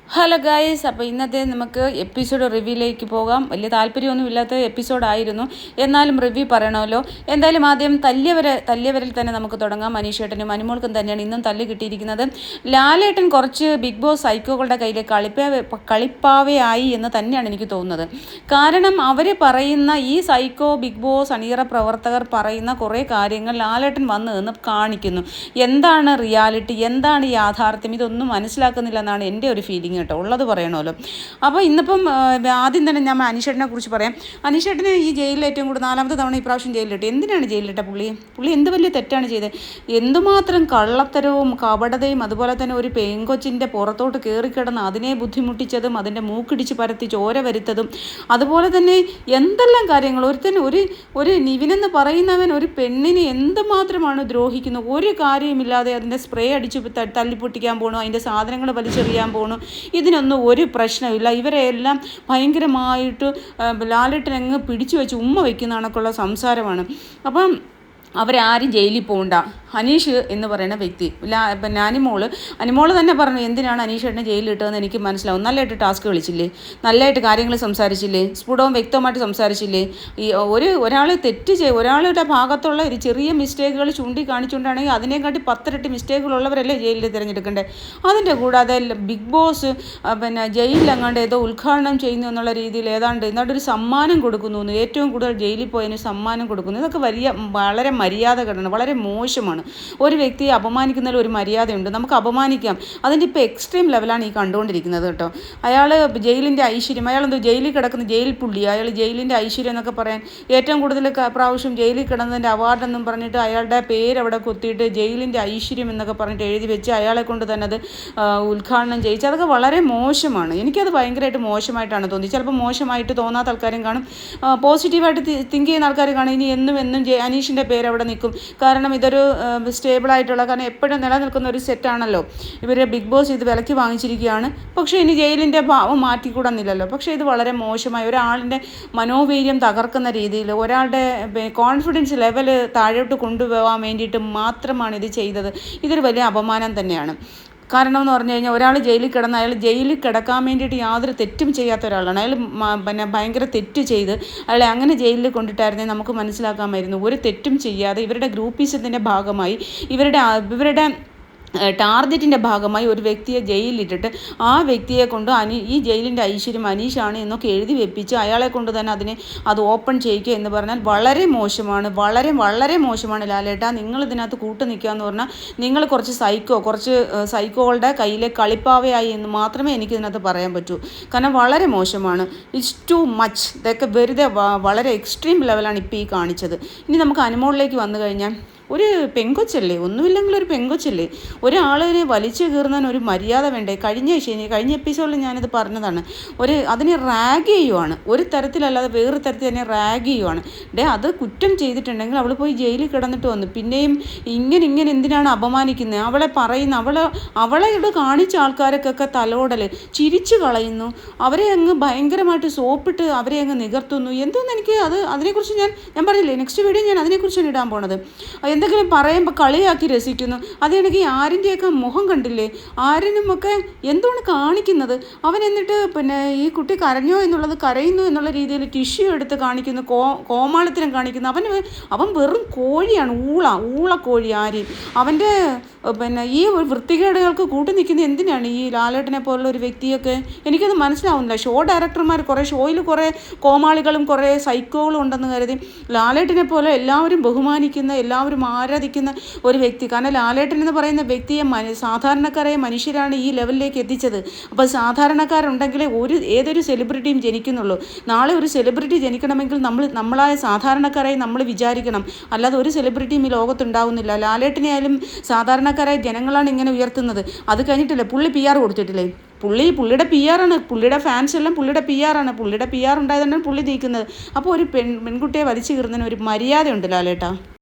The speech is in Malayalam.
ഹലോ ഗായ്സ്, അപ്പോൾ ഇന്നത്തെ നമുക്ക് എപ്പിസോഡ് റിവ്യൂയിലേക്ക് പോകാം. വലിയ താല്പര്യമൊന്നുമില്ലാത്ത എപ്പിസോഡായിരുന്നു, എന്നാലും റിവ്യൂ പറയണമല്ലോ. എന്തായാലും ആദ്യം തല്ലിയവരിൽ തന്നെ നമുക്ക് തുടങ്ങാം. മനീഷേട്ടനും അനുമോൾക്കും തന്നെയാണ് ഇന്നും തല്ല് കിട്ടിയിരിക്കുന്നത്. ലാലേട്ടൻ കുറച്ച് ബിഗ് ബോസ് സൈക്കോകളുടെ കയ്യിൽ കളിപ്പാവയായി എന്ന് തന്നെയാണ് എനിക്ക് തോന്നുന്നത്. കാരണം അവർ പറയുന്ന ഈ സൈക്കോ ബിഗ് ബോസ് അണിയറ പ്രവർത്തകർ പറയുന്ന കുറേ കാര്യങ്ങൾ ലാലേട്ടൻ വന്ന് നിന്ന് കാണിക്കുന്നു. എന്താണ് റിയാലിറ്റി, എന്താണ് യാഥാർത്ഥ്യം, ഇതൊന്നും മനസ്സിലാക്കുന്നില്ല എന്നാണ് എൻ്റെ ഒരു ഫീലിംഗ് കേട്ടോ, ഉള്ളത് പറയണമല്ലോ. അപ്പോൾ ഇന്നിപ്പം ആദ്യം തന്നെ ഞാൻ അനീഷേട്ടനെ കുറിച്ച് പറയാം. അനീഷേട്ടന് ഈ ജയിലിൽ ഏറ്റവും കൂടുതൽ 4ാമത്തെ തവണ ഇപ്രാവശ്യം ജയിലിലിട്ട്. എന്തിനാണ് ജയിലിലിട്ട പുള്ളി എന്ത് വലിയ തെറ്റാണ് ചെയ്തത്? എന്തുമാത്രം കള്ളത്തരവും കപടതയും, അതുപോലെ തന്നെ ഒരു പെങ്കൊച്ചിൻ്റെ പുറത്തോട്ട് കയറിക്കിടന്ന് അതിനെ ബുദ്ധിമുട്ടിച്ചതും അതിൻ്റെ മൂക്കിടിച്ച് പരത്തി ചോര വരുത്തതും, അതുപോലെ തന്നെ എന്തെല്ലാം കാര്യങ്ങൾ. ഒരു നിവിനെന്ന് പറയുന്നവൻ ഒരു പെണ്ണിനെ എന്തുമാത്രമാണ് ദ്രോഹിക്കുന്നത്. ഒരു കാര്യമില്ലാതെ അതിൻ്റെ സ്പ്രേ അടിച്ച് തല്ലിപ്പൊട്ടിക്കാൻ പോകണു, അതിൻ്റെ സാധനങ്ങൾ വലിച്ചെറിയാൻ പോകണു. ഇതിനൊന്നും ഒരു പ്രശ്നമില്ല. ഇവരെല്ലാം ഭയങ്കരമായിട്ട് ലാലേട്ടനങ്ങ് പിടിച്ചു വെച്ച് ഉമ്മ വയ്ക്കുന്ന കണക്കുള്ള സംസാരമാണ്. അപ്പം അവരാരും ജയിലിൽ പോകണ്ട. അനീഷ് എന്ന് പറയുന്ന വ്യക്തി പിന്നെ അനിമോള് തന്നെ പറഞ്ഞു എന്തിനാണ് അനീഷേട്ടനെ ജയിലിലിട്ടതെന്ന് എനിക്ക് മനസ്സിലാവും. നല്ലതായിട്ട് ടാസ്ക് കളിച്ചില്ലേ, നല്ലതായിട്ട് കാര്യങ്ങൾ സംസാരിച്ചില്ലേ, സ്ഫുടവും വ്യക്തമായിട്ട് സംസാരിച്ചില്ലേ. ഈ ഒരാൾ ഒരാളുടെ ഭാഗത്തുള്ള ഒരു ചെറിയ മിസ്റ്റേക്കുകൾ ചൂണ്ടിക്കാണിച്ചുകൊണ്ടാണെങ്കിൽ അതിനെക്കാട്ടി 10 ഇരട്ടി മിസ്റ്റേക്കുകളുള്ളവരല്ലേ ജയിലിൽ തിരഞ്ഞെടുക്കേണ്ടത്. അതിൻ്റെ കൂടാതെ ബിഗ് ബോസ് പിന്നെ ജയിലിലെങ്ങാണ്ട് ഏതോ ഉദ്ഘാടനം ചെയ്യുന്നു എന്നുള്ള രീതിയിൽ എന്നിട്ടൊരു സമ്മാനം കൊടുക്കുന്നു, ഏറ്റവും കൂടുതൽ ജയിലിൽ പോയതിന് സമ്മാനം കൊടുക്കുന്നു. ഇതൊക്കെ വളരെ മര്യാദകേടാണ്, വളരെ മോശമാണ്. ഒരു വ്യക്തിയെ അപമാനിക്കുന്നതിൽ ഒരു മര്യാദയുണ്ട്, നമുക്ക് അപമാനിക്കാം. അതിൻ്റെ ഇപ്പോൾ എക്സ്ട്രീം ലെവലാണ് ഈ കണ്ടുകൊണ്ടിരിക്കുന്നത് കേട്ടോ. അയാൾ ജയിലിൻ്റെ ഐശ്വര്യം, അയാളെന്തോ ജയിലിൽ കിടക്കുന്ന ജയിൽ പുള്ളി, അയാൾ ജയിലിൻ്റെ ഐശ്വര്യം എന്നൊക്കെ പറയാൻ ഏറ്റവും കൂടുതൽ പ്രാവശ്യം ജയിലിൽ കിടന്നതിൻ്റെ അവാർഡെന്നും പറഞ്ഞിട്ട് അയാളുടെ പേര് അവിടെ കൊത്തിയിട്ട് ജയിലിൻ്റെ ഐശ്വര്യം എന്നൊക്കെ പറഞ്ഞിട്ട് എഴുതി വെച്ച് അയാളെ കൊണ്ട് തന്നെ അത് ഉദ്ഘാടനം ചെയ്യിച്ച്, അതൊക്കെ വളരെ മോശമാണ്. എനിക്കത് ഭയങ്കരമായിട്ട് മോശമായിട്ടാണ് തോന്നിയത്. ചിലപ്പോൾ മോശമായിട്ട് തോന്നാത്ത ആൾക്കാരും കാണും, പോസിറ്റീവായിട്ട് തിങ്ക് ചെയ്യുന്ന ആൾക്കാർ കാണും. ഇനി എന്നും അനീഷിൻ്റെ പേര് അവിടെ നിൽക്കും. കാരണം ഇതൊരു സ്റ്റേബിളായിട്ടുള്ള, കാരണം എപ്പോഴും നിലനിൽക്കുന്ന ഒരു സെറ്റാണല്ലോ. ഇവർ ബിഗ് ബോസ് ഇത് വിലയ്ക്ക് വാങ്ങിച്ചിരിക്കുകയാണ്. പക്ഷേ ഇനി ജയിലിൻ്റെ ഭാവം മാറ്റിക്കൂടുന്നില്ലല്ലോ. പക്ഷേ ഇത് വളരെ മോശമായി ഒരാളിൻ്റെ മനോവീര്യം തകർക്കുന്ന രീതിയിൽ, ഒരാളുടെ കോൺഫിഡൻസ് ലെവൽ താഴോട്ട് കൊണ്ടുപോകാൻ വേണ്ടിയിട്ട് മാത്രമാണ് ഇത് ചെയ്തത്. ഇതൊരു വലിയ അപമാനം തന്നെയാണ്. കാരണം എന്ന് പറഞ്ഞു കഴിഞ്ഞാൽ ഒരാൾ ജയിലിൽ കിടന്ന് അയാൾ ജയിലിൽ കിടക്കാൻ വേണ്ടിയിട്ട് യാതൊരു തെറ്റും ചെയ്യാത്ത ഒരാളാണ്. അയാൾ ഭയങ്കര തെറ്റ് ചെയ്ത് അയാളെ അങ്ങനെ ജയിലിൽ കൊണ്ടിട്ടായിരുന്നെങ്കിൽ നമുക്ക് മനസ്സിലാക്കാമായിരുന്നു. ഒരു തെറ്റും ചെയ്യാതെ ഇവരുടെ ഗ്രൂപ്പീസത്തിൻ്റെ ഭാഗമായി ഇവരുടെ ടാർഗറ്റിൻ്റെ ഭാഗമായി ഒരു വ്യക്തിയെ ജയിലിലിട്ടിട്ട് ആ വ്യക്തിയെ കൊണ്ട് ഈ ജയിലിൻ്റെ ഐശ്വര്യം അനീഷാണ് എന്നൊക്കെ എഴുതി വെപ്പിച്ച് അയാളെ കൊണ്ട് തന്നെ അത് ഓപ്പൺ ചെയ്യിക്കുക എന്ന് പറഞ്ഞാൽ വളരെ മോശമാണ്, വളരെ വളരെ മോശമാണ്. ലാലേട്ടാ, നിങ്ങൾ ഇതിനകത്ത് കൂട്ടു നിൽക്കുക എന്ന് പറഞ്ഞാൽ നിങ്ങൾ കുറച്ച് സൈക്കോകളുടെ കയ്യിലെ കളിപ്പാവയായി എന്ന് മാത്രമേ എനിക്ക് ഇതിനകത്ത് പറയാൻ പറ്റൂ. കാരണം വളരെ മോശമാണ്. It's too much. ഇതൊക്കെ വെറുതെ വളരെ എക്സ്ട്രീം ലെവലാണ് ഇപ്പോൾ ഈ കാണിച്ചത്. ഇനി നമുക്ക് അനുമോളിലേക്ക് വന്നു കഴിഞ്ഞാൽ, ഒരു പെങ്കൊച്ചല്ലേ, ഒന്നുമില്ലെങ്കിൽ ഒരു പെങ്കൊച്ചല്ലേ, ഒരാളിനെ വലിച്ചു കീറുന്നതിന് ഒരു മര്യാദ വേണ്ടേ? കഴിഞ്ഞ എപ്പിസോഡിൽ ഞാനിത് പറഞ്ഞതാണ്. അതിനെ റാഗ് ചെയ്യുവാണ്, ഒരു തരത്തിലല്ലാതെ വേറെ തരത്തിൽ തന്നെ റാഗ് ചെയ്യുവാണ്. അത് കുറ്റം ചെയ്തിട്ടുണ്ടെങ്കിൽ അവൾ പോയി ജയിലിൽ കിടന്നിട്ട് വന്നു. പിന്നെയും ഇങ്ങനെ എന്തിനാണ് അപമാനിക്കുന്നത്? അവളെ ഇവിടെ കാണിച്ച ആൾക്കാരൊക്കെ തലോടൽ, ചിരിച്ചു കളയുന്നു, അവരെ അങ്ങ് ഭയങ്കരമായിട്ട് സോപ്പിട്ട് അവരെ അങ്ങ് നികർത്തുന്നു. എന്തോന്ന് എനിക്ക് അതിനെക്കുറിച്ച് ഞാൻ പറഞ്ഞില്ലേ, നെക്സ്റ്റ് വീഡിയോ ഞാൻ അതിനെക്കുറിച്ചാണ് ഇടാൻ പോണത്. എന്തെങ്കിലും പറയുമ്പോൾ കളിയാക്കി രസിക്കുന്നു. അതെനിക്ക് ആരിൻ്റെയൊക്കെ മുഖം കണ്ടില്ലേ, ആരിനുമൊക്കെ എന്താണ് കാണിക്കുന്നത്. അവൻ എന്നിട്ട് ഈ കുട്ടി കരഞ്ഞോ എന്നുള്ളത്, കരയുന്നു എന്നുള്ള രീതിയിൽ ടിഷ്യൂ എടുത്ത് കാണിക്കുന്നു, കോമാളിത്തരം കാണിക്കുന്നു. അവൻ വെറും കോഴിയാണ്, ഊളക്കോഴി. അവൻ്റെ ഈ ഒരു വൃത്തികേടുകൾക്ക് കൂട്ടി നിൽക്കുന്ന എന്തിനാണ് ഈ ലാലേട്ടനെ പോലുള്ള ഒരു വ്യക്തിയൊക്കെ? എനിക്കത് മനസ്സിലാവുന്നില്ല. ഷോ ഡയറക്ടർമാർ ഷോയിൽ കുറേ കോമാളികളും കുറേ സൈക്കോകളും ഉണ്ടെന്ന് കരുതി ലാലേട്ടനെ പോലെ എല്ലാവരും ബഹുമാനിക്കുന്ന, എല്ലാവരും ആരാധിക്കുന്ന ഒരു വ്യക്തി. കാരണം ലാലേട്ടൻ എന്ന് പറയുന്ന വ്യക്തിയെ സാധാരണക്കാരായ മനുഷ്യരാണ് ഈ ലെവലിലേക്ക് എത്തിച്ചത്. അപ്പോൾ സാധാരണക്കാരുണ്ടെങ്കിലേ ഏതൊരു സെലിബ്രിറ്റിയും ജനിക്കുന്നുള്ളൂ. നാളെ ഒരു സെലിബ്രിറ്റി ജനിക്കണമെങ്കിൽ നമ്മളായ സാധാരണക്കാരായി നമ്മൾ വിചാരിക്കണം, അല്ലാതെ ഒരു സെലിബ്രിറ്റിയും ഈ ലോകത്തുണ്ടാവുന്നില്ല. ലാലേട്ടനെ ആയാലും സാധാരണക്കാരായ ജനങ്ങളാണ് ഇങ്ങനെ ഉയർത്തുന്നത്. അത് കഴിഞ്ഞിട്ടില്ലേ പുള്ളി PR കൊടുത്തിട്ടില്ലേ? പുള്ളിയുടെ PR ആണ്, പുള്ളിയുടെ ഫാൻസ് എല്ലാം പുള്ളിയുടെ PR ആണ്. പുള്ളിയുടെ PR ഉണ്ടായതുകൊണ്ടാണ് പുള്ളി നീക്കുന്നത്. അപ്പോൾ ഒരു പെൺകുട്ടിയെ വലിച്ചു കീറുന്നതിന് ഒരു മര്യാദയുണ്ട് ലാലേട്ടാ.